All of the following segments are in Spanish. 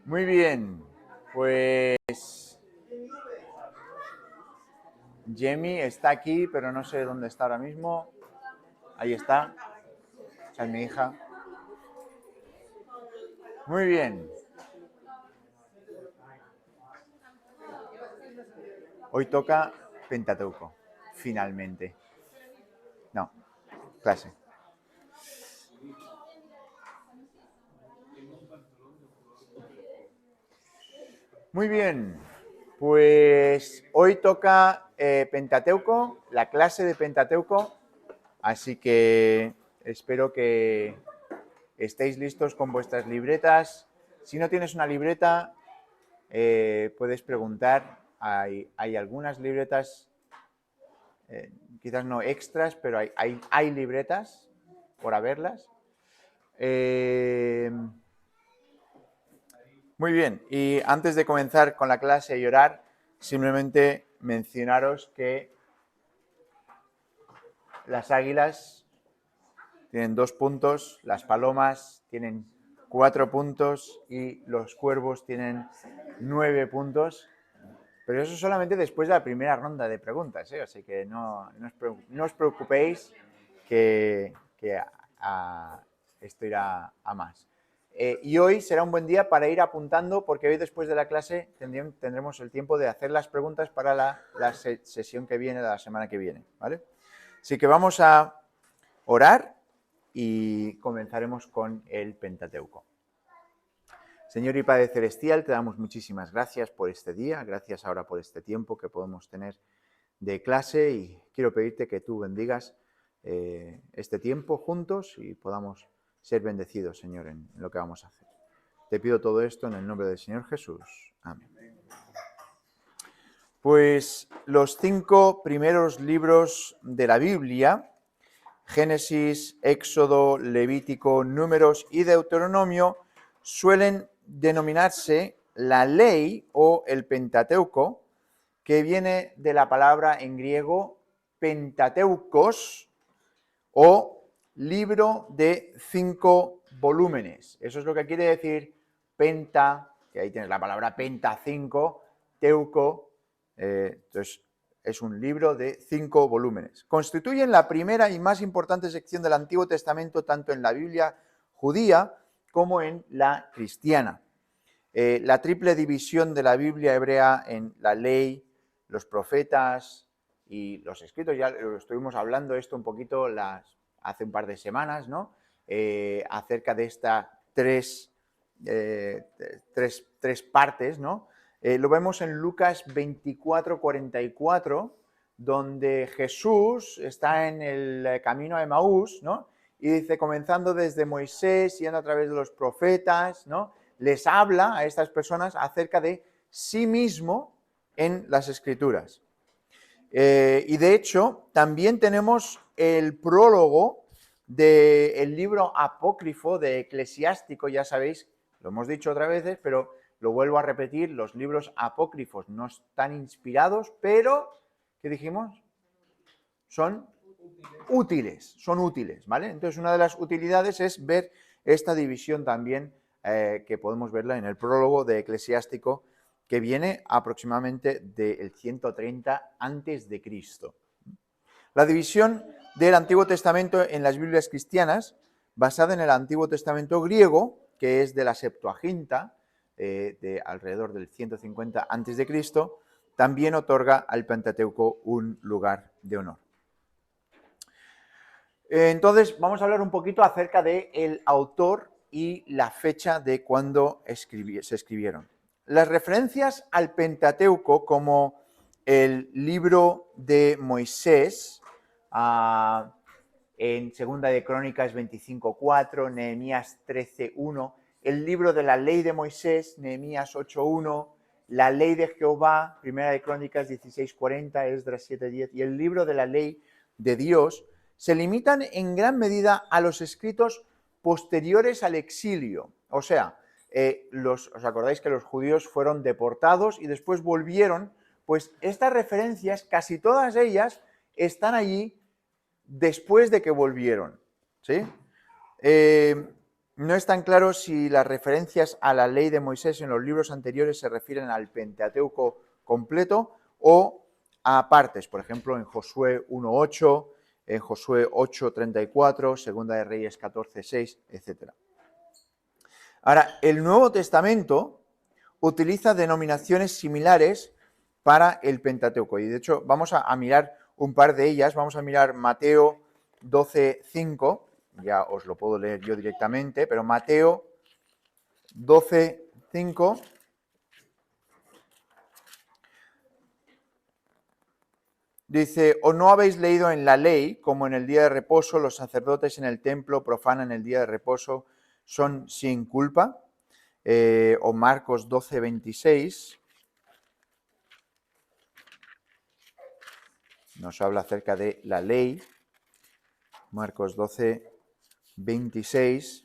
Muy bien, pues Jamie está aquí, pero no sé dónde está ahora mismo. Ahí está. Esa es mi hija. Muy bien. Hoy toca Pentateuco, finalmente. No, clase. Muy bien, pues hoy toca Pentateuco, la clase de Pentateuco, así que espero que estéis listos con vuestras libretas. Si no tienes una libreta, puedes preguntar. Hay algunas libretas, quizás no extras, pero hay libretas por haberlas. Muy bien, y antes de comenzar con la clase y orar, simplemente mencionaros que las águilas tienen 2 puntos, las palomas tienen 4 puntos y los cuervos tienen 9 puntos. Pero eso solamente después de la primera ronda de preguntas, ¿eh? Así que no os preocupéis que esto irá a más. Y hoy será un buen día para ir apuntando, porque hoy después de la clase tendremos el tiempo de hacer las preguntas para la sesión que viene, la semana que viene, ¿vale? Así que vamos a orar y comenzaremos con el Pentateuco. Señor y Padre Celestial, te damos muchísimas gracias por este día, gracias ahora por este tiempo que podemos tener de clase y quiero pedirte que tú bendigas este tiempo juntos y podamos ser bendecidos, Señor, en lo que vamos a hacer. Te pido todo esto en el nombre del Señor Jesús. Amén. Pues los 5 primeros libros de la Biblia, Génesis, Éxodo, Levítico, Números y Deuteronomio, suelen denominarse la ley o el Pentateuco, que viene de la palabra en griego Pentateukos o libro de 5 volúmenes. Eso es lo que quiere decir penta, que ahí tienes la palabra penta 5, teuco, entonces es un libro de 5 volúmenes. Constituyen la primera y más importante sección del Antiguo Testamento tanto en la Biblia judía como en la cristiana. La triple división de la Biblia hebrea en la ley, los profetas y los escritos, ya lo estuvimos hablando esto un poquito hace un par de semanas, ¿no? Acerca de estas tres partes, ¿no? Lo vemos en Lucas 24:44, donde Jesús está en el camino a Emaús, ¿no? Y dice, comenzando desde Moisés, yendo a través de los profetas, ¿no? Les habla a estas personas acerca de sí mismo en las Escrituras. Y de hecho, también tenemos el prólogo del libro apócrifo de Eclesiástico, ya sabéis, lo hemos dicho otras veces, pero lo vuelvo a repetir, los libros apócrifos no están inspirados, pero, ¿qué dijimos? Son útiles, ¿vale? Entonces, una de las utilidades es ver esta división también, que podemos verla en el prólogo de Eclesiástico, que viene aproximadamente del 130 a.C. La división del Antiguo Testamento en las Biblias cristianas, basada en el Antiguo Testamento griego, que es de la Septuaginta, de alrededor del 150 a.C., también otorga al Pentateuco un lugar de honor. Entonces, vamos a hablar un poquito acerca del autor y la fecha de cuando se escribieron. Las referencias al Pentateuco como el libro de Moisés, en Segunda de Crónicas 25:4, Nehemías 13:1, el libro de la ley de Moisés, Nehemías 8:1, la ley de Jehová, Primera de Crónicas 16:40, Esdras 7:10, y el libro de la ley de Dios, se limitan en gran medida a los escritos posteriores al exilio. O sea, ¿os acordáis que los judíos fueron deportados y después volvieron? Pues estas referencias, casi todas ellas, están allí después de que volvieron, ¿sí? no es tan claro si las referencias a la ley de Moisés en los libros anteriores se refieren al Pentateuco completo o a partes, por ejemplo, en Josué 1.8, en Josué 8.34, Segunda de Reyes 14.6, etc. Ahora, el Nuevo Testamento utiliza denominaciones similares para el Pentateuco. Y de hecho, vamos a mirar un par de ellas. Vamos a mirar Mateo 12.5. Ya os lo puedo leer yo directamente, pero Mateo 12.5 dice: ¿o no habéis leído en la ley, como en el día de reposo los sacerdotes en el templo profanan el día de reposo, son sin culpa? O Marcos 12.26 nos habla acerca de la ley. Marcos 12.26.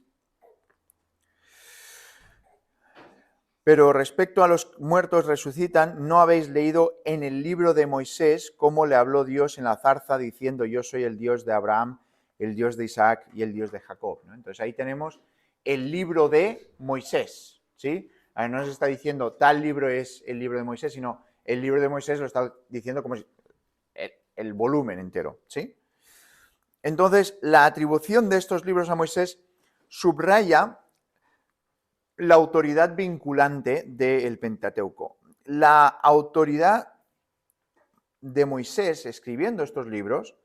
Pero respecto a los muertos resucitan, ¿no habéis leído en el libro de Moisés cómo le habló Dios en la zarza diciendo: yo soy el Dios de Abraham, el Dios de Isaac y el Dios de Jacob? ¿No? Entonces ahí tenemos el libro de Moisés, ¿sí? Ahora no nos está diciendo tal libro es el libro de Moisés, sino el libro de Moisés lo está diciendo como si el volumen entero, ¿sí? Entonces, la atribución de estos libros a Moisés subraya la autoridad vinculante del Pentateuco. La autoridad de Moisés escribiendo estos libros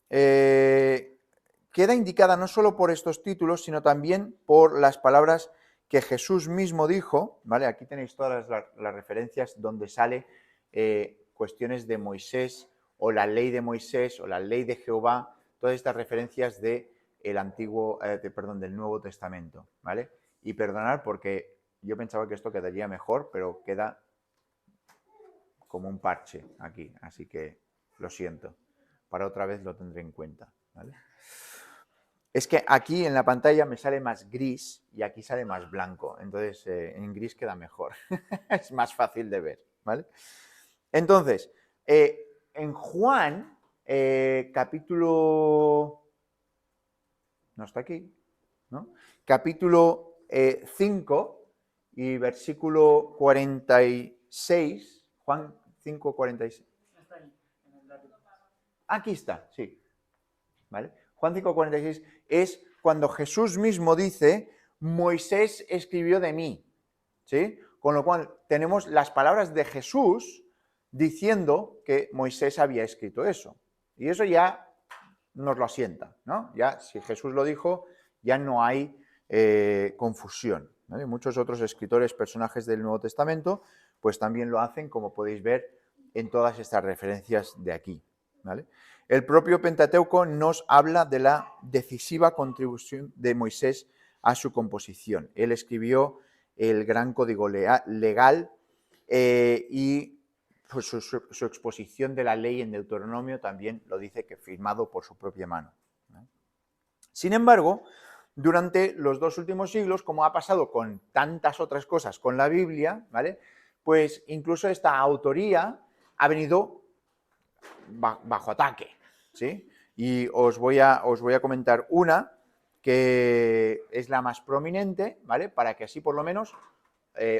queda indicada no solo por estos títulos, sino también por las palabras que Jesús mismo dijo, ¿vale? Aquí tenéis todas las referencias donde sale cuestiones de Moisés, o la ley de Moisés, o la ley de Jehová, todas estas referencias del Nuevo Testamento, ¿vale? Y perdonar porque yo pensaba que esto quedaría mejor, pero queda como un parche aquí, así que lo siento. Para otra vez lo tendré en cuenta, ¿vale? Es que aquí en la pantalla me sale más gris y aquí sale más blanco, entonces en gris queda mejor, es más fácil de ver, ¿vale? Entonces, en Juan, capítulo... no está aquí, ¿no? Capítulo 5 y versículo 46, Juan 5, 46. Aquí está, sí. ¿Vale? Juan 5, 46 es cuando Jesús mismo dice: Moisés escribió de mí, ¿sí? Con lo cual tenemos las palabras de Jesús diciendo que Moisés había escrito eso. Y eso ya nos lo asienta, ¿no? Ya, si Jesús lo dijo, ya no hay confusión, ¿vale? Muchos otros escritores, personajes del Nuevo Testamento, pues también lo hacen, como podéis ver en todas estas referencias de aquí, ¿vale? El propio Pentateuco nos habla de la decisiva contribución de Moisés a su composición. Él escribió el gran código legal y pues su exposición de la ley en Deuteronomio también lo dice, que firmado por su propia mano, ¿no? Sin embargo, durante los 2 últimos siglos, como ha pasado con tantas otras cosas con la Biblia, ¿vale? Pues incluso esta autoría ha venido bajo ataque, ¿sí? Y os voy a comentar una que es la más prominente, ¿vale? Para que así por lo menos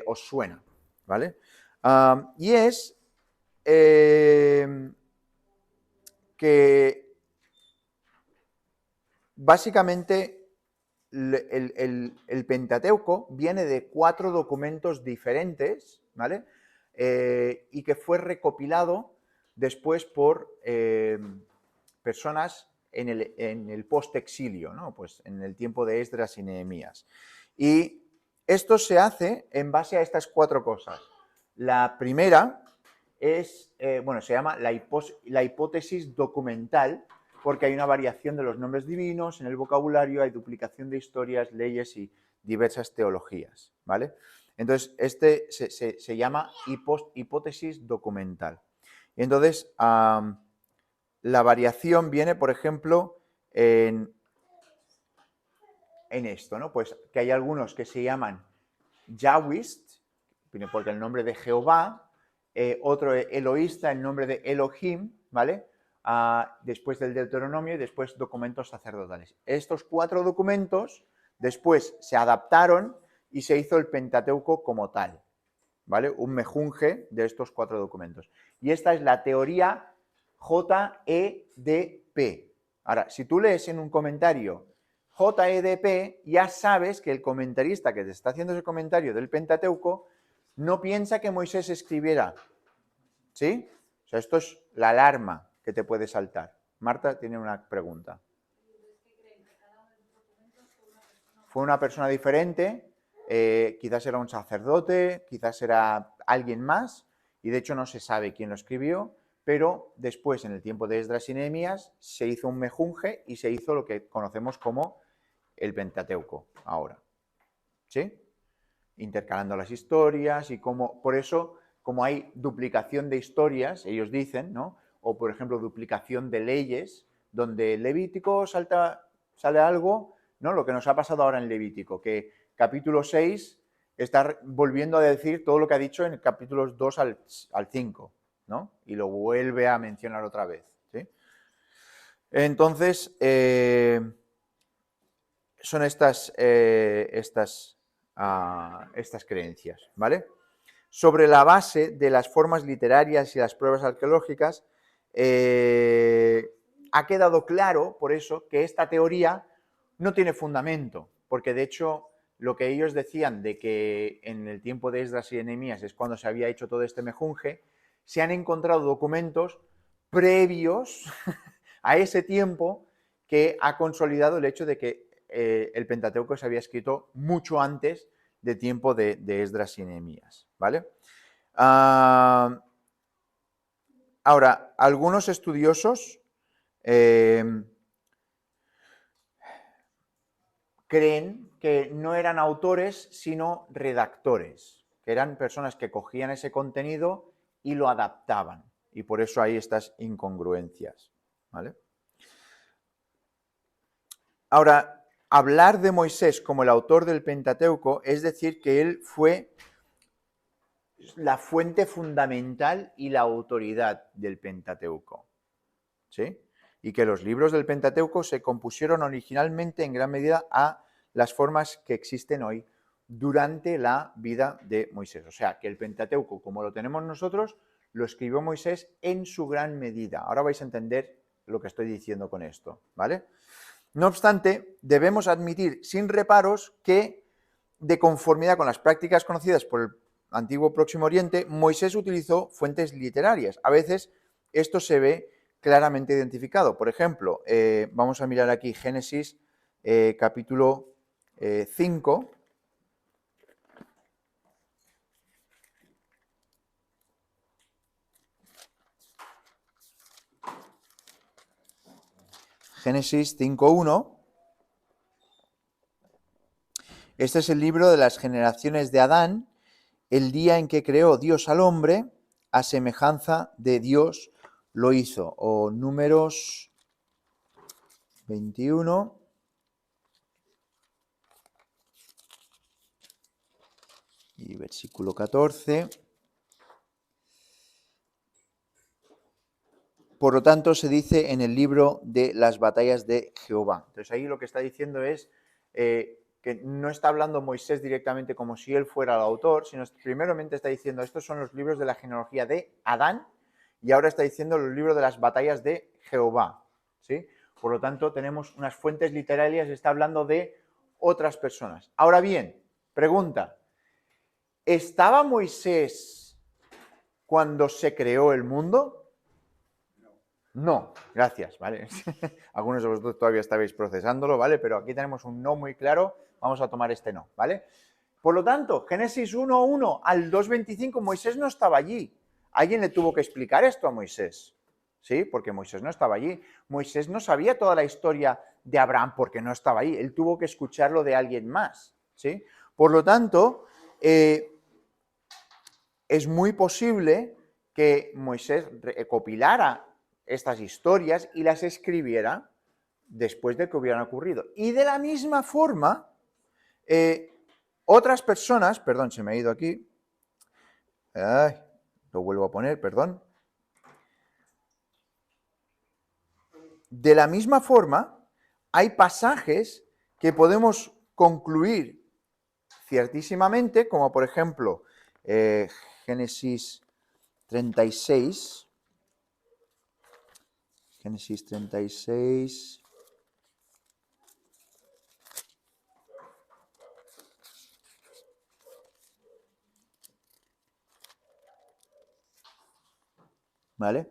os suena, ¿vale? Y es que básicamente el Pentateuco viene de 4 documentos diferentes, ¿vale? Y que fue recopilado después por personas en el post-exilio, ¿no? Pues en el tiempo de Esdras y Nehemías. Y esto se hace en base a estas 4 cosas. La primera es, se llama la hipótesis documental, porque hay una variación de los nombres divinos en el vocabulario, hay duplicación de historias, leyes y diversas teologías, ¿vale? Entonces, este se llama hipótesis documental. Entonces, la variación viene, por ejemplo, en esto, ¿no? Pues que hay algunos que se llaman Yahwist, porque el nombre de Jehová, otro Eloísta, el nombre de Elohim, ¿vale? Después del Deuteronomio y después documentos sacerdotales. Estos 4 documentos Después se adaptaron y se hizo el Pentateuco como tal, ¿vale? Un mejunje de estos 4 documentos. Y esta es la teoría JEDP. Ahora, si tú lees en un comentario JEDP, ya sabes que el comentarista que te está haciendo ese comentario del Pentateuco no piensa que Moisés escribiera, ¿sí? O sea, esto es la alarma que te puede saltar. Marta tiene una pregunta. Fue una persona diferente, quizás era un sacerdote, quizás era alguien más, y de hecho no se sabe quién lo escribió, pero después, en el tiempo de Esdras y Nehemías, se hizo un mejunje y se hizo lo que conocemos como el Pentateuco ahora, ¿sí? Intercalando las historias y como, por eso, como hay duplicación de historias, ellos dicen, ¿no? O, por ejemplo, duplicación de leyes, donde Levítico sale algo, ¿no? Lo que nos ha pasado ahora en Levítico, que capítulo 6 está volviendo a decir todo lo que ha dicho en capítulos 2 al 5, ¿no? Y lo vuelve a mencionar otra vez, ¿sí? Entonces, son estas creencias, ¿vale? Sobre la base de las formas literarias y las pruebas arqueológicas, ha quedado claro, por eso, que esta teoría no tiene fundamento, porque de hecho lo que ellos decían de que en el tiempo de Esdras y Nehemías es cuando se había hecho todo este mejunje, se han encontrado documentos previos a ese tiempo que ha consolidado el hecho de que el Pentateuco se había escrito mucho antes de tiempo de Esdras y Nehemías, ¿vale? Ahora, algunos estudiosos creen que no eran autores, sino redactores, que eran personas que cogían ese contenido y lo adaptaban, y por eso hay estas incongruencias, ¿vale? Ahora, hablar de Moisés como el autor del Pentateuco es decir que él fue la fuente fundamental y la autoridad del Pentateuco, ¿sí? Y que los libros del Pentateuco se compusieron originalmente en gran medida a las formas que existen hoy durante la vida de Moisés. O sea, que el Pentateuco, como lo tenemos nosotros, lo escribió Moisés en su gran medida. Ahora vais a entender lo que estoy diciendo con esto, ¿vale? No obstante, debemos admitir sin reparos que, de conformidad con las prácticas conocidas por el antiguo Próximo Oriente, Moisés utilizó fuentes literarias. A veces esto se ve claramente identificado. Por ejemplo, vamos a mirar aquí Génesis capítulo 5. Génesis 5.1. Este es el libro de las generaciones de Adán, el día en que creó Dios al hombre, a semejanza de Dios lo hizo. O Números 21. Y versículo 14. Por lo tanto, se dice en el libro de las batallas de Jehová. Entonces ahí lo que está diciendo es que no está hablando Moisés directamente como si él fuera el autor, sino primeramente está diciendo, estos son los libros de la genealogía de Adán, y ahora está diciendo los libros de las batallas de Jehová, ¿sí? Por lo tanto, tenemos unas fuentes literarias, está hablando de otras personas. Ahora bien, pregunta, ¿estaba Moisés cuando se creó el mundo? No, gracias, ¿vale? Algunos de vosotros todavía estabais procesándolo, ¿vale? Pero aquí tenemos un no muy claro, vamos a tomar este no, ¿vale? Por lo tanto, Génesis 1.1 al 2.25, Moisés no estaba allí. Alguien le tuvo que explicar esto a Moisés, ¿sí? Porque Moisés no estaba allí. Moisés no sabía toda la historia de Abraham porque no estaba allí. Él tuvo que escucharlo de alguien más, ¿sí? Por lo tanto, es muy posible que Moisés recopilara estas historias y las escribiera después de que hubieran ocurrido. Y de la misma forma, otras personas, perdón, se me ha ido aquí, lo vuelvo a poner, perdón. De la misma forma, hay pasajes que podemos concluir ciertísimamente, como por ejemplo Génesis 36, Génesis 36, ¿vale?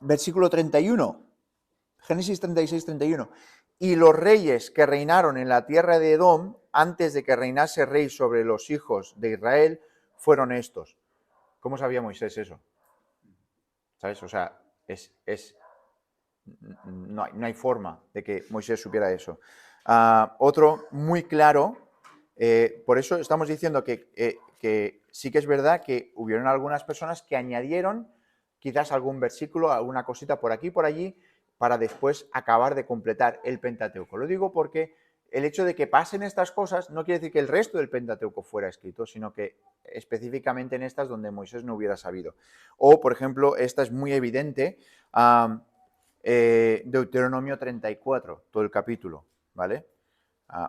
Versículo 31, Génesis 36, 31. Y los reyes que reinaron en la tierra de Edom, antes de que reinase rey sobre los hijos de Israel, fueron estos. ¿Cómo sabía Moisés eso? ¿Sabes? O sea, no hay forma de que Moisés supiera eso. Otro muy claro, por eso estamos diciendo que sí que es verdad que hubieron algunas personas que añadieron quizás algún versículo, alguna cosita por aquí y por allí, para después acabar de completar el Pentateuco. Lo digo porque el hecho de que pasen estas cosas no quiere decir que el resto del Pentateuco fuera escrito, sino que específicamente en estas donde Moisés no hubiera sabido. O, por ejemplo, esta es muy evidente, Deuteronomio 34, todo el capítulo, ¿vale?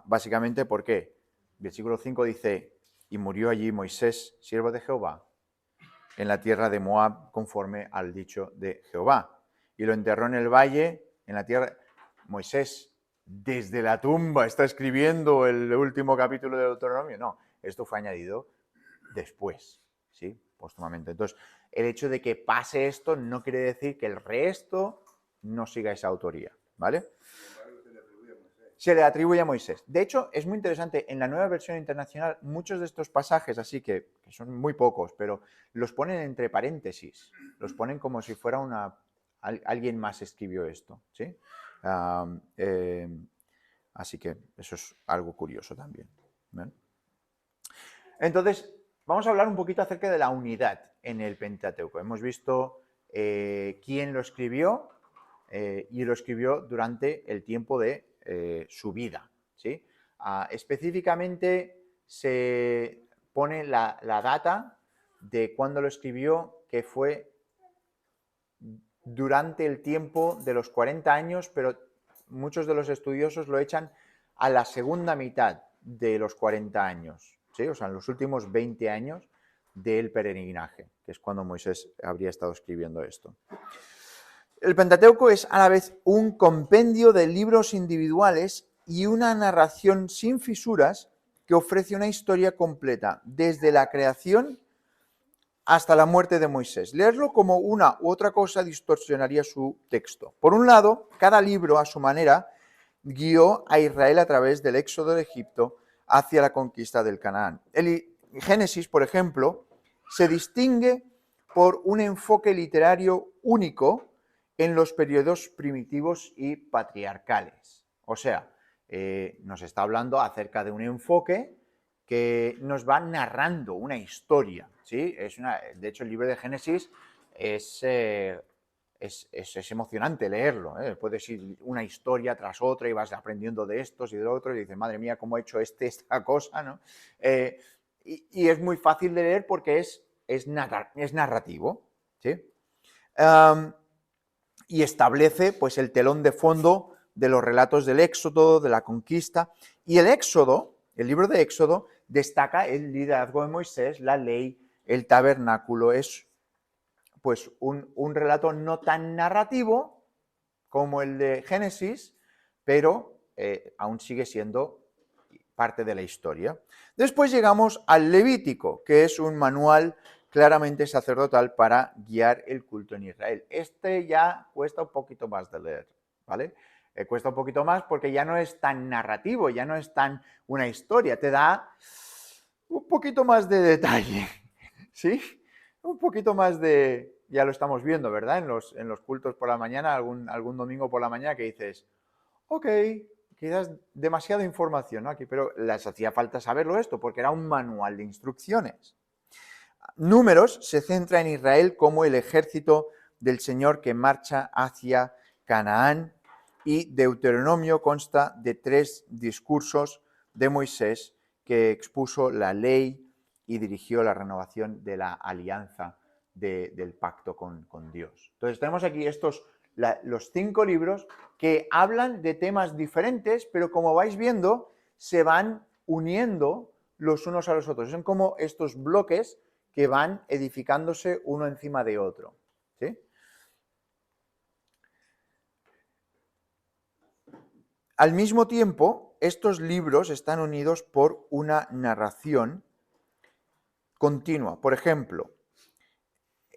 Básicamente, ¿por qué? Versículo 5 dice, y murió allí Moisés, siervo de Jehová, en la tierra de Moab, conforme al dicho de Jehová. Y lo enterró en el valle, en la tierra. Moisés, desde la tumba, está escribiendo el último capítulo de Deuteronomio. No, esto fue añadido después, ¿sí? Póstumamente. Entonces, el hecho de que pase esto no quiere decir que el resto no siga esa autoría, ¿vale? Se le atribuye a Moisés. De hecho, es muy interesante, en la nueva versión internacional, muchos de estos pasajes, así que son muy pocos, pero los ponen entre paréntesis, los ponen como si fuera alguien más escribió esto, ¿sí? Así que eso es algo curioso también, ¿vale? Entonces, vamos a hablar un poquito acerca de la unidad en el Pentateuco. Hemos visto quién lo escribió y lo escribió durante el tiempo de su vida, ¿sí? Específicamente se pone la data de cuándo lo escribió, que fue durante el tiempo de los 40 años, pero muchos de los estudiosos lo echan a la segunda mitad de los 40 años, ¿sí? O sea, en los últimos 20 años del peregrinaje, que es cuando Moisés habría estado escribiendo esto. El Pentateuco es a la vez un compendio de libros individuales y una narración sin fisuras que ofrece una historia completa, desde la creación hasta la muerte de Moisés. Leerlo como una u otra cosa distorsionaría su texto. Por un lado, cada libro, a su manera, guió a Israel a través del éxodo de Egipto hacia la conquista del Canaán. El Génesis, por ejemplo, se distingue por un enfoque literario único en los periodos primitivos y patriarcales. O sea, nos está hablando acerca de un enfoque que nos va narrando una historia, ¿sí? De hecho, el libro de Génesis es emocionante leerlo, ¿eh? Puedes ir una historia tras otra y vas aprendiendo de estos y de otros y dices, madre mía, cómo he hecho esta cosa, ¿no? Y es muy fácil de leer porque es narrativo, ¿sí? Y establece pues el telón de fondo de los relatos del Éxodo, de la conquista. Y el Éxodo, el libro de Éxodo, destaca el liderazgo de Moisés, la ley, el tabernáculo. Es pues un relato no tan narrativo como el de Génesis, pero aún sigue siendo parte de la historia. Después llegamos al Levítico, que es un manual claramente sacerdotal para guiar el culto en Israel. Este ya cuesta un poquito más de leer, ¿vale? Cuesta un poquito más porque ya no es tan narrativo, ya no es tan una historia, te da un poquito más de detalle, ¿sí? Un poquito más de, ya lo estamos viendo, ¿verdad? En los cultos por la mañana, algún domingo por la mañana que dices, ok, quizás demasiada información, ¿no? Aquí, pero les hacía falta saberlo esto porque era un manual de instrucciones. Números se centra en Israel como el ejército del Señor que marcha hacia Canaán, y Deuteronomio consta de 3 discursos de Moisés que expuso la ley y dirigió la renovación de la alianza del pacto con Dios. Entonces tenemos aquí estos los 5 libros que hablan de temas diferentes, pero como vais viendo, se van uniendo los unos a los otros. Son como estos bloques que van edificándose uno encima de otro. ¿Sí? Al mismo tiempo, estos libros están unidos por una narración continua. Por ejemplo,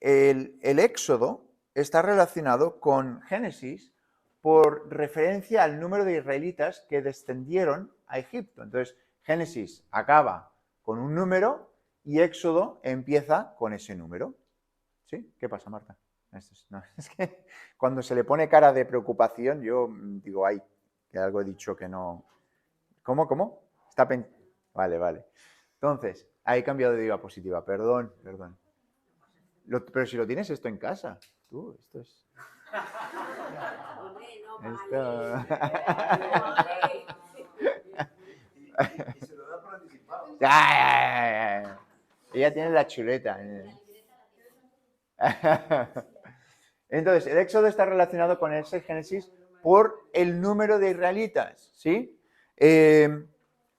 el Éxodo está relacionado con Génesis por referencia al número de israelitas que descendieron a Egipto. Entonces, Génesis acaba con un número y Éxodo empieza con ese número. ¿Sí? ¿Qué pasa, Marta? Es que cuando se le pone cara de preocupación, yo digo, ay, que algo he dicho que no... ¿Cómo? Vale. Entonces, he cambiado de diapositiva, perdón. Pero si lo tienes esto en casa, tú, esto es... Esto... Y se lo da por anticipado. Ya. Ella tiene la chuleta. Entonces, el Éxodo está relacionado con ese Génesis por el número de israelitas, ¿sí?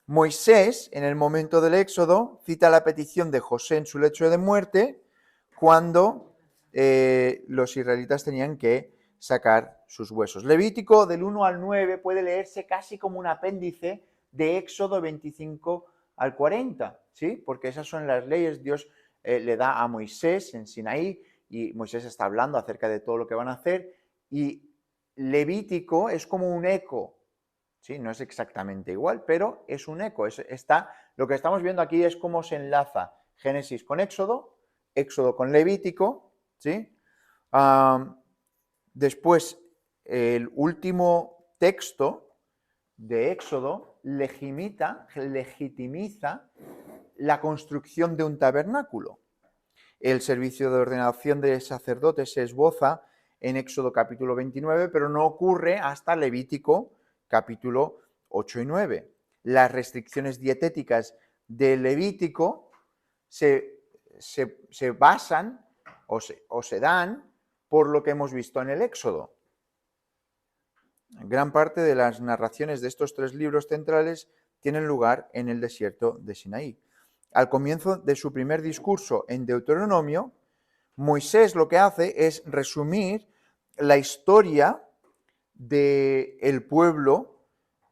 Moisés, en el momento del Éxodo, cita la petición de José en su lecho de muerte, cuando los israelitas tenían que sacar sus huesos. Levítico, del 1 al 9, puede leerse casi como un apéndice de Éxodo 25 al 40, ¿sí? Porque esas son las leyes. Dios le da a Moisés en Sinaí, y Moisés está hablando acerca de todo lo que van a hacer, y Levítico es como un eco, ¿sí? No es exactamente igual, pero es un eco. Lo que estamos viendo aquí es cómo se enlaza Génesis con Éxodo, Éxodo con Levítico, ¿sí? Después, el último texto de Éxodo legitimiza la construcción de un tabernáculo. El servicio de ordenación de sacerdotes se esboza en Éxodo capítulo 29, pero no ocurre hasta Levítico capítulo 8 y 9. Las restricciones dietéticas de Levítico se basan o se dan por lo que hemos visto en el Éxodo. Gran parte de las narraciones de estos 3 libros centrales tienen lugar en el desierto de Sinaí. Al comienzo de su primer discurso en Deuteronomio, Moisés lo que hace es resumir la historia del pueblo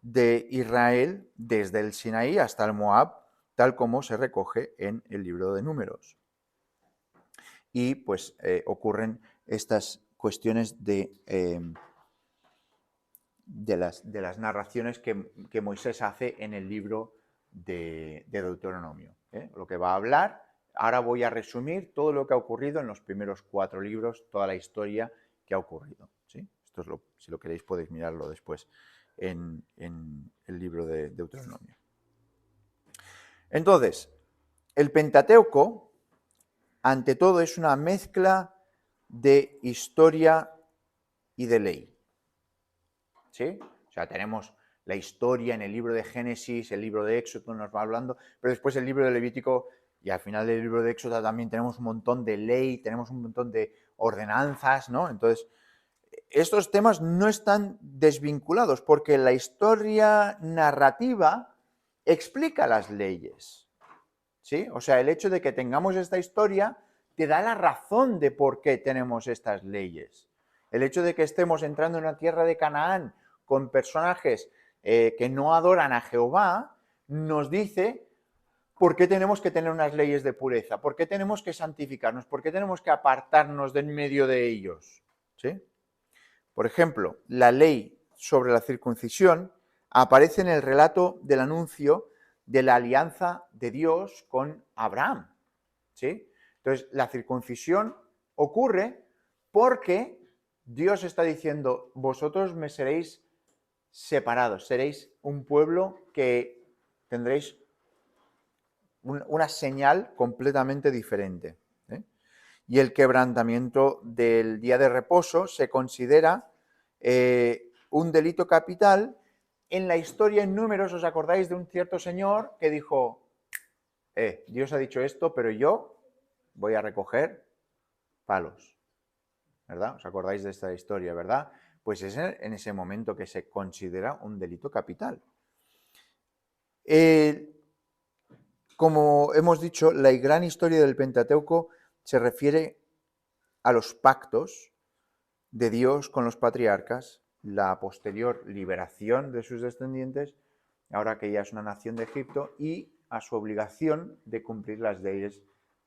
de Israel desde el Sinaí hasta el Moab, tal como se recoge en el libro de Números. Y pues ocurren estas cuestiones de las narraciones que Moisés hace en el libro de Deuteronomio. Lo que va a hablar, ahora voy a resumir todo lo que ha ocurrido en los primeros 4 libros, toda la historia que ha ocurrido. ¿Sí? Esto si lo queréis podéis mirarlo después en el libro de Deuteronomio. Entonces, el Pentateuco, ante todo, es una mezcla de historia y de ley. ¿Sí? O sea, tenemos la historia en el libro de Génesis, el libro de Éxodo nos va hablando, pero después el libro de Levítico y al final del libro de Éxodo también tenemos un montón de ley, tenemos un montón de ordenanzas, ¿no? Entonces, estos temas no están desvinculados porque la historia narrativa explica las leyes, ¿sí? O sea, el hecho de que tengamos esta historia te da la razón de por qué tenemos estas leyes. El hecho de que estemos entrando en una tierra de Canaán con personajes que no adoran a Jehová, nos dice por qué tenemos que tener unas leyes de pureza, por qué tenemos que santificarnos, por qué tenemos que apartarnos de en medio de ellos. ¿Sí? Por ejemplo, la ley sobre la circuncisión aparece en el relato del anuncio de la alianza de Dios con Abraham. ¿Sí? Entonces, la circuncisión ocurre porque Dios está diciendo, vosotros me seréis separados, seréis un pueblo que tendréis una señal completamente diferente. Y el quebrantamiento del día de reposo se considera un delito capital. En la historia en Números, ¿os acordáis de un cierto señor que dijo, Dios ha dicho esto, pero yo voy a recoger palos? ¿verdad? ¿Os acordáis de esta historia, verdad? Pues es en ese momento que se considera un delito capital. Como hemos dicho, la gran historia del Pentateuco se refiere a los pactos de Dios con los patriarcas, la posterior liberación de sus descendientes, ahora que ya es una nación de Egipto, y a su obligación de cumplir las leyes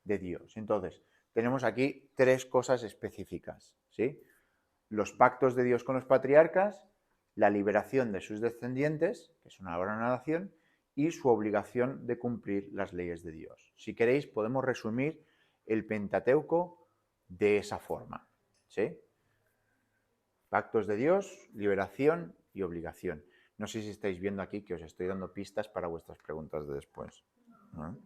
de Dios. Entonces, tenemos aquí tres cosas específicas, ¿sí? Los pactos de Dios con los patriarcas, la liberación de sus descendientes, que es una gran nación, y su obligación de cumplir las leyes de Dios. Si queréis, podemos resumir el Pentateuco de esa forma, ¿sí? Pactos de Dios, liberación y obligación. No sé si estáis viendo aquí que os estoy dando pistas para vuestras preguntas de después, ¿no?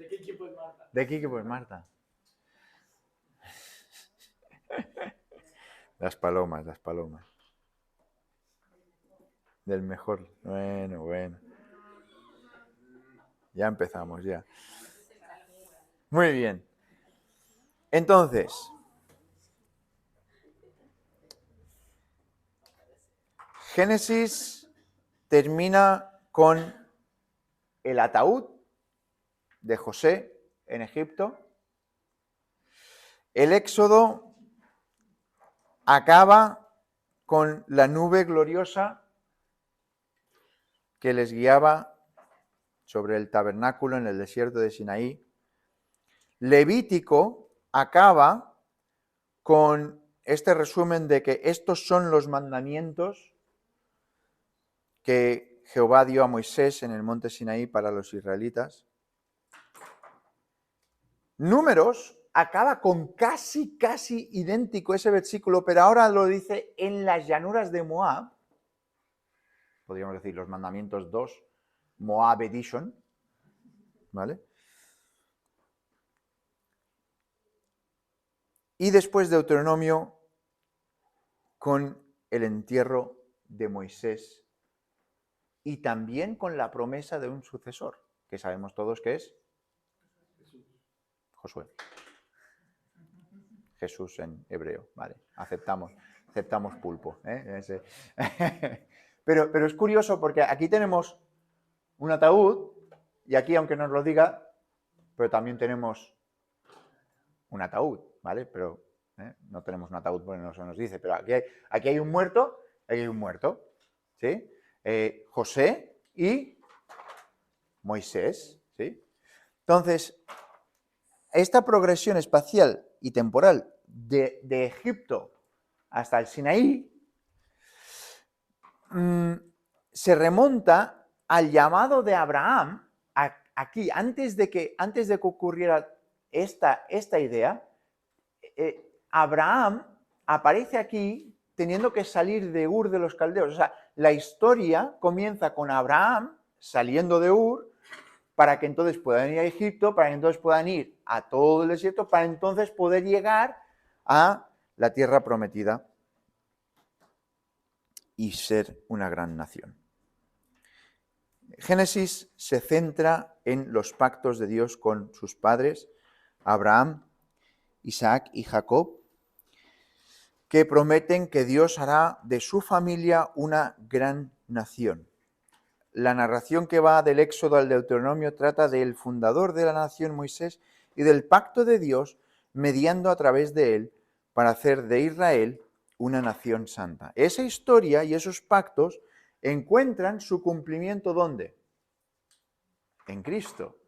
¿De qué equipo es Marta? ¿De qué equipo es Marta? Las palomas, las palomas. Del mejor. Bueno, bueno. Ya empezamos, ya. Muy bien. Entonces, Génesis termina con el ataúd de José en Egipto. El Éxodo acaba con la nube gloriosa que les guiaba sobre el tabernáculo en el desierto de Sinaí. Levítico acaba con este resumen de que estos son los mandamientos que Jehová dio a Moisés en el monte Sinaí para los israelitas. Números acaba con casi idéntico ese versículo, pero ahora lo dice en las llanuras de Moab. Podríamos decir los mandamientos 2, Moab Edition, ¿vale? Y después Deuteronomio con el entierro de Moisés y también con la promesa de un sucesor, que sabemos todos que es Josué. Jesús en hebreo, vale, aceptamos pulpo. Pero es curioso porque aquí tenemos un ataúd y aquí, aunque nos lo diga, pero también tenemos un ataúd, ¿vale? Pero no tenemos un ataúd porque no se nos dice, pero aquí hay un muerto, ¿sí? José y Moisés, ¿sí? Entonces, esta progresión espacial y temporal de Egipto hasta el Sinaí se remonta al llamado de Abraham aquí, antes de que ocurriera esta idea. Abraham aparece aquí teniendo que salir de Ur de los Caldeos. O sea, la historia comienza con Abraham saliendo de Ur para que entonces puedan ir a Egipto, para que entonces puedan ir a todo el desierto, para entonces poder llegar a la tierra prometida y ser una gran nación. Génesis se centra en los pactos de Dios con sus padres, Abraham, Isaac y Jacob, que prometen que Dios hará de su familia una gran nación. La narración que va del Éxodo al Deuteronomio trata del fundador de la nación, Moisés, y del pacto de Dios mediando a través de él para hacer de Israel una nación santa. Esa historia y esos pactos encuentran su cumplimiento ¿dónde? En Cristo,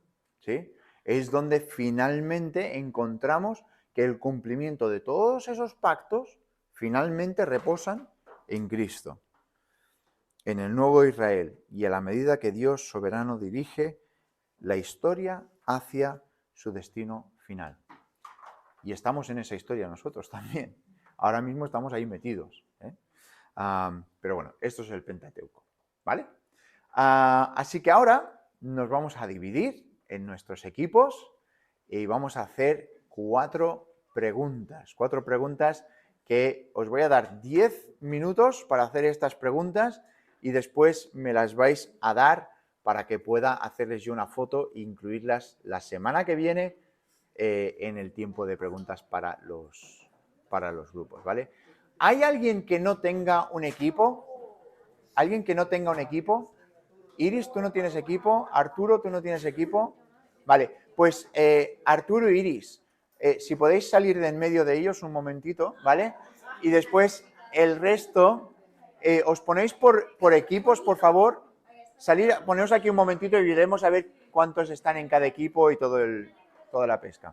¿sí? Es donde finalmente encontramos que el cumplimiento de todos esos pactos finalmente reposan en Cristo, en el nuevo Israel, y a la medida que Dios soberano dirige la historia hacia su destino final. Y estamos en esa historia nosotros también. Ahora mismo estamos ahí metidos, ¿eh? Pero bueno, esto es el Pentateuco, ¿vale? Así que ahora nos vamos a dividir en nuestros equipos y vamos a hacer 4 preguntas. 4 preguntas que os voy a dar 10 minutos para hacer estas preguntas. y después me las vais a dar para que pueda hacerles yo una foto e incluirlas la semana que viene en el tiempo de preguntas para los grupos, ¿vale? ¿Hay alguien que no tenga un equipo? ¿Alguien que no tenga un equipo? Iris, ¿tú no tienes equipo? Arturo, ¿tú no tienes equipo? Vale, pues Arturo y Iris, si podéis salir de en medio de ellos un momentito, ¿vale? Y después el resto, os ponéis por equipos, por favor. Poneos aquí un momentito y veremos a ver cuántos están en cada equipo y toda la pesca.